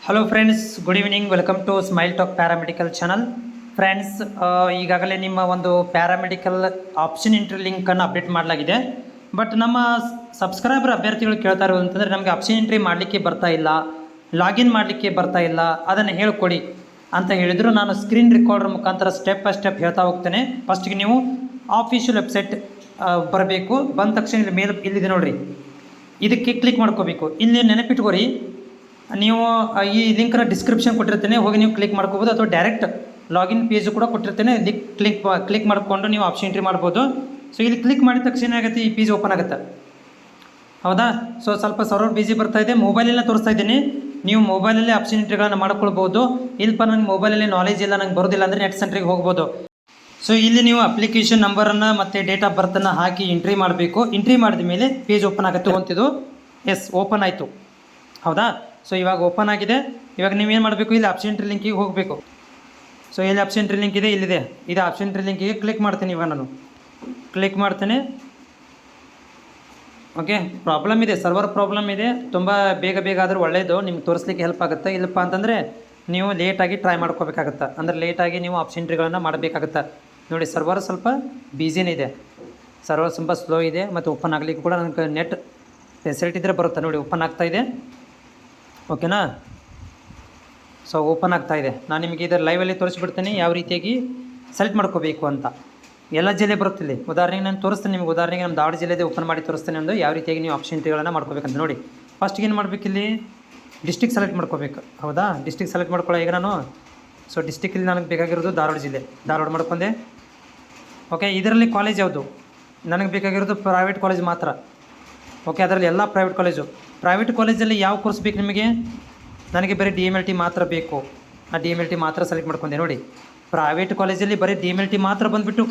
Hello friends, good evening. Welcome to smile talk paramedical channel. Friends, ಈಗಾಗಲೇ ನಿಮ್ಮ ಒಂದು paramedical option entry ಲಿಂಕನ್ನು update ಮಾಡಲಾಗಿದೆ. ಬಟ್ ನಮ್ಮ ಸಬ್ಸ್ಕ್ರೈಬರ್ ಅಭ್ಯರ್ಥಿಗಳು ಕೇಳ್ತಾ ಇರೋದು ಅಂತಂದರೆ, ನಮಗೆ ಆಪ್ಷನ್ ಎಂಟ್ರಿ ಮಾಡಲಿಕ್ಕೆ ಬರ್ತಾ ಇಲ್ಲ, ಲಾಗಿನ್ ಮಾಡಲಿಕ್ಕೆ ಬರ್ತಾ ಇಲ್ಲ, ಅದನ್ನು ಹೇಳ್ಕೊಡಿ ಅಂತ ಹೇಳಿದರು. ನಾನು ಸ್ಕ್ರೀನ್ ರೆಕಾರ್ಡರ್ ಮುಖಾಂತರ ಸ್ಟೆಪ್ ಬೈ ಸ್ಟೆಪ್ ಹೇಳ್ತಾ ಹೋಗ್ತೇನೆ. ಫಸ್ಟಿಗೆ ನೀವು ಆಫಿಷಿಯಲ್ ವೆಬ್ಸೈಟ್ ಬರಬೇಕು. ಬಂದ ತಕ್ಷಣ ಇಲ್ಲಿ ಮೇಲೆ ಇಲ್ಲಿದೆ ನೋಡಿರಿ, ಇದಕ್ಕೆ ಕ್ಲಿಕ್ ಮಾಡ್ಕೋಬೇಕು. ಇಲ್ಲಿ ನೆನಪಿಟ್ಕೋರಿ, ನೀವು ಈ ಲಿಂಕ್ನ ಡಿಸ್ಕ್ರಿಪ್ಷನ್ ಕೊಟ್ಟಿರ್ತೇನೆ, ಹೋಗಿ ನೀವು ಕ್ಲಿಕ್ ಮಾಡ್ಕೋಬೋದು. ಅಥವಾ ಡೈರೆಕ್ಟ್ ಲಾಗಿನ್ ಪೇಜು ಕೂಡ ಕೊಟ್ಟಿರ್ತೇನೆ, ಕ್ಲಿಕ್ ಮಾಡಿಕೊಂಡು ನೀವು ಆಪ್ಷನ್ ಎಂಟ್ರಿ ಮಾಡ್ಬೋದು. ಸೊ ಇಲ್ಲಿ ಕ್ಲಿಕ್ ಮಾಡಿದ ತಕ್ಷಣ ಏನಾಗುತ್ತೆ, ಈ ಪೇಜ್ ಓಪನ್ ಆಗುತ್ತೆ. ಹೌದಾ? ಸೊ ಸ್ವಲ್ಪ ಸರ್ವರ್ ಬಿಸಿ ಬರ್ತಾ ಇದೆ. ಮೊಬೈಲಲ್ಲೇ ತೋರಿಸ್ತಾ ಇದ್ದೀನಿ, ನೀವು ಮೊಬೈಲಲ್ಲೇ ಆಪ್ಷನ್ ಎಂಟ್ರಿಗಳನ್ನು ಮಾಡ್ಕೊಳ್ಬೋದು. ಇಲ್ಪ ನನಗೆ ಮೊಬೈಲಲ್ಲಿ ನಾಲೆಜ್ ಇಲ್ಲ, ನಂಗೆ ಬರೋದಿಲ್ಲ ಅಂದರೆ ನೆಟ್ ಸೆಂಟ್ರಿಗೆ ಹೋಗ್ಬೋದು. ಸೊ ಇಲ್ಲಿ ನೀವು ಅಪ್ಲಿಕೇಶನ್ ನಂಬರನ್ನು ಮತ್ತು ಡೇಟ್ ಆಫ್ ಬರ್ತನ್ನು ಹಾಕಿ ಎಂಟ್ರಿ ಮಾಡಬೇಕು. ಎಂಟ್ರಿ ಮಾಡಿದ ಮೇಲೆ ಪೇಜ್ ಓಪನ್ ಆಗುತ್ತೆ ಅಂತಿದ್ದು. ಎಸ್, ಓಪನ್ ಆಯಿತು. ಹೌದಾ? ಸೊ ಇವಾಗ ಓಪನ್ ಆಗಿದೆ. ಇವಾಗ ನೀವೇನು ಮಾಡಬೇಕು, ಇಲ್ಲಿ ಆಪ್ಷನ್ ಎಂಟ್ರಿ ಲಿಂಕಿಗೆ ಹೋಗಬೇಕು. ಸೊ ಇಲ್ಲಿ ಆಪ್ಷನ್ ಎಂಟ್ರಿ ಲಿಂಕ್ ಇದೆ, ಇಲ್ಲಿದೆ. ಇದು ಆಪ್ಷನ್ ಎಂಟ್ರಿ ಲಿಂಕಿಗೆ ಕ್ಲಿಕ್ ಮಾಡ್ತೀನಿ. ಇವಾಗ ನಾನು ಕ್ಲಿಕ್ ಮಾಡ್ತೇನೆ. ಓಕೆ, ಪ್ರಾಬ್ಲಮ್ ಇದೆ, ಸರ್ವರ್ ಪ್ರಾಬ್ಲಮ್ ಇದೆ. ತುಂಬ ಬೇಗ ಆದರೂ ಒಳ್ಳೆಯದು, ನಿಮ್ಗೆ ತೋರಿಸ್ಲಿಕ್ಕೆ ಹೆಲ್ಪ್ ಆಗುತ್ತೆ. ಇಲ್ಲಪ್ಪ ಅಂತಂದರೆ ನೀವು ಲೇಟಾಗಿ ಟ್ರೈ ಮಾಡ್ಕೋಬೇಕಾಗತ್ತೆ. ಅಂದರೆ ಲೇಟಾಗಿ ನೀವು ಆಪ್ಷನ್ ಎಂಟ್ರಿಗಳನ್ನು ಮಾಡಬೇಕಾಗತ್ತೆ. ನೋಡಿ, ಸರ್ವರ್ ಸ್ವಲ್ಪ ಬಿಸಿನೇ ಇದೆ, ಸರ್ವರ್ ತುಂಬ ಸ್ಲೋ ಇದೆ. ಮತ್ತು ಓಪನ್ ಆಗಲಿಕ್ಕೆ ಕೂಡ ನನಗೆ ನೆಟ್ ಫೆಸಿಲಿಟಿ ಇದ್ದರೆ ಬರುತ್ತೆ. ನೋಡಿ, ಓಪನ್ ಆಗ್ತಾಯಿದೆ. ಓಕೆನಾ? ಸೊ ಓಪನ್ ಆಗ್ತಾಯಿದೆ. ನಾನು ನಿಮಗೆ ಇದರ ಲೈವಲ್ಲಿ ತೋರಿಸ್ಬಿಡ್ತೀನಿ ಯಾವ ರೀತಿಯಾಗಿ ಸೆಲೆಕ್ಟ್ ಮಾಡ್ಕೋಬೇಕು ಅಂತ. ಎಲ್ಲ ಜಿಲ್ಲೆ ಬರುತ್ತಿಲ್ಲ. ಉದಾಹರಣೆಗೆ ನಾನು ತೋರಿಸ್ತೇನೆ ನಿಮಗೆ. ಉದಾಹರಣೆಗೆ ನಮ್ಮ ದಾವಣ ಜಿಲ್ಲೆದೇ ಓಪನ್ ಮಾಡಿ ತೋರಿಸ್ತೇನೆ ಒಂದು ಯಾವ ರೀತಿಯಾಗಿ ನೀವು ಆಪ್ಷನ್ ಎಂಟ್ರಿಗಳನ್ನು ಮಾಡ್ಕೋಬೇಕಂತ. ನೋಡಿ, ಫಸ್ಟ್ಗೆ ಏನು ಮಾಡಬೇಕಿಲ್ಲಿ, ಡಿಸ್ಟಿಕ್ ಸೆಲೆಕ್ಟ್ ಮಾಡ್ಕೋಬೇಕು. ಹೌದಾ? ಡಿಸ್ಟಿಕ್ ಸೆಲೆಕ್ಟ್ ಮಾಡ್ಕೊಳ್ಳೋ ಈಗ ನಾನು. ಸೊ ಡಿಸ್ಟಿಕಲ್ಲಿ ನನಗೆ ಬೇಕಾಗಿರೋದು ಧಾರವಾಡ ಜಿಲ್ಲೆ. ಧಾರವಾಡ ಮಾಡ್ಕೊಂಡೆ. ಓಕೆ, ಇದರಲ್ಲಿ ಕಾಲೇಜ್ ಯಾವುದು? ನನಗೆ ಬೇಕಾಗಿರೋದು ಪ್ರೈವೇಟ್ ಕಾಲೇಜ್ ಮಾತ್ರ. ಓಕೆ, ಅದರಲ್ಲಿ ಎಲ್ಲ ಪ್ರೈವೇಟ್ ಕಾಲೇಜಲ್ಲಿ ಯಾವ ಕೋರ್ಸ್ ಬೇಕು ನಿಮಗೆ? ನನಗೆ ಬರೀ DMLT ಮಾತ್ರ ಬೇಕು. ಆ DMLT ಮಾತ್ರ ಸೆಲೆಕ್ಟ್ ಮಾಡ್ಕೊಂಡೆ. ನೋಡಿ, ಪ್ರೈವೇಟ್ ಕಾಲೇಜಲ್ಲಿ ಬರೀ DMLT ಮಾತ್ರ ಬಂದುಬಿಟ್ಟು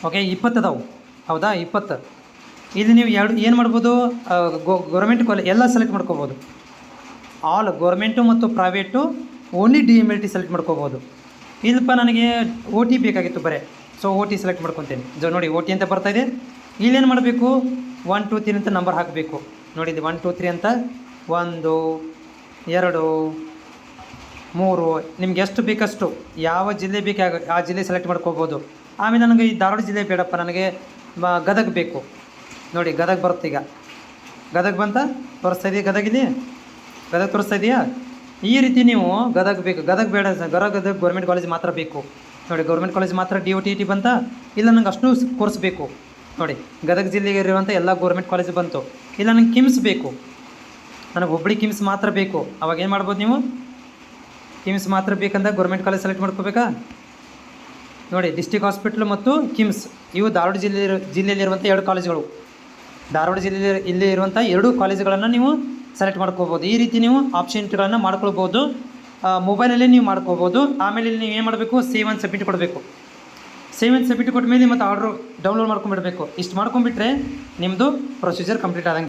ಓಕೆ 20 ಅದಾವು. ಹೌದಾ? 20. ಇಲ್ಲಿ ನೀವು ಏನು ಮಾಡ್ಬೋದು, ಗೌರ್ಮೆಂಟ್ ಕಾಲೇಜ್ ಎಲ್ಲ ಸೆಲೆಕ್ಟ್ ಮಾಡ್ಕೋಬೋದು. ಆಲ್ ಗೌರ್ಮೆಂಟು ಮತ್ತು ಪ್ರೈವೇಟು ಓನ್ಲಿ DMLT ಸೆಲೆಕ್ಟ್ ಮಾಡ್ಕೋಬೋದು. ಇಲ್ಲಪ್ಪ ನನಗೆ OT ಬೇಕಾಗಿತ್ತು ಬರೀ. ಸೊ OT ಸೆಲೆಕ್ಟ್ ಮಾಡ್ಕೊತೇನೆ. ನೋಡಿ, OT ಅಂತ ಬರ್ತಾಯಿದೆ. ಇಲ್ಲೇನು ಮಾಡಬೇಕು, 1 2 3 ಅಂತ ನಂಬರ್ ಹಾಕಬೇಕು. ನೋಡಿ, ಇದು 1 2 3 ಅಂತ 1 2 3 ನಿಮ್ಗೆ ಎಷ್ಟು ಬೇಕಷ್ಟು, ಯಾವ ಜಿಲ್ಲೆ ಬೇಕಾಗ ಆ ಜಿಲ್ಲೆ ಸೆಲೆಕ್ಟ್ ಮಾಡ್ಕೋಬೋದು. ಆಮೇಲೆ ನನಗೆ ಈ ಧಾರವಾಡ ಜಿಲ್ಲೆ ಬೇಡಪ್ಪ, ನನಗೆ ಗದಗ ಬೇಕು. ನೋಡಿ, ಗದಗ ಬರುತ್ತೆ. ಈಗ ಗದಗ ಬಂತ ತೋರಿಸ್ತಾ ಇದೆಯಾ? ಗದಗ ತೋರಿಸ್ತಾ ಇದೆಯಾ? ಈ ರೀತಿ ನೀವು ಗದಗ ಬೇಕು, ಗದಗ ಬೇಡ, ಗದಗ ಗೌರ್ಮೆಂಟ್ ಕಾಲೇಜ್ ಮಾತ್ರ ಬೇಕು. ನೋಡಿ, ಗೌರ್ಮೆಂಟ್ ಕಾಲೇಜ್ ಮಾತ್ರ DOTT ಬಂತ. ಇಲ್ಲ, ನಂಗೆ ಅಷ್ಟು ಕೋರ್ಸ್ ಬೇಕು. ನೋಡಿ, ಗದಗ ಜಿಲ್ಲೆಗೆ ಇರುವಂಥ ಎಲ್ಲ ಗೌರ್ಮೆಂಟ್ ಕಾಲೇಜ್ ಬಂತು. ಇಲ್ಲ, ನನಗೆ ಕಿಮ್ಸ್ ಬೇಕು, ನನಗೆ ಹುಬ್ಬಳ್ಳಿ ಕಿಮ್ಸ್ ಮಾತ್ರ ಬೇಕು. ಅವಾಗ ಏನು ಮಾಡ್ಬೋದು, ನೀವು ಕಿಮ್ಸ್ ಮಾತ್ರ ಬೇಕಂತ ಗೌರ್ಮೆಂಟ್ ಕಾಲೇಜ್ ಸೆಲೆಕ್ಟ್ ಮಾಡ್ಕೋಬೇಕಾ? ನೋಡಿ, ಡಿಸ್ಟಿಕ್ ಹಾಸ್ಪಿಟ್ಲು ಮತ್ತು ಕಿಮ್ಸ್ ಇವು ಧಾರವಾಡ ಜಿಲ್ಲೆಯಲ್ಲಿರುವಂಥ 2 ಕಾಲೇಜುಗಳು. ಧಾರವಾಡ ಇಲ್ಲಿ ಇರುವಂಥ 2 ಕಾಲೇಜುಗಳನ್ನು ನೀವು ಸೆಲೆಕ್ಟ್ ಮಾಡ್ಕೋಬೋದು. ಈ ರೀತಿ ನೀವು ಆಪ್ಷನ್ ಎಂಟ್ರಿಗಳನ್ನು ಮಾಡ್ಕೊಳ್ಬೋದು. ಮೊಬೈಲಲ್ಲೇ ನೀವು ಮಾಡ್ಕೋಬೋದು. ಆಮೇಲೆ ನೀವು ಏನು ಮಾಡಬೇಕು, ಸೇವ್ ಆ್ಯಂಡ್ ಸಬ್ಮಿಟ್ ಕೊಡಬೇಕು. ಸೇವ್ ಆ್ಯಂಡ್ ಸಬ್ಮಿಟ್ ಕೊಟ್ಟ ಮೇಲೆ ಮತ್ತು ಆರ್ಡ್ರು ಡೌನ್ಲೋಡ್ ಮಾಡ್ಕೊಂಡ್ಬಿಡಬೇಕು. ಇಷ್ಟು ಮಾಡ್ಕೊಂಡ್ಬಿಟ್ರೆ ನಿಮ್ಮದು ಪ್ರೊಸೀಜರ್ ಕಂಪ್ಲೀಟ್ ಆದಂಗೆ.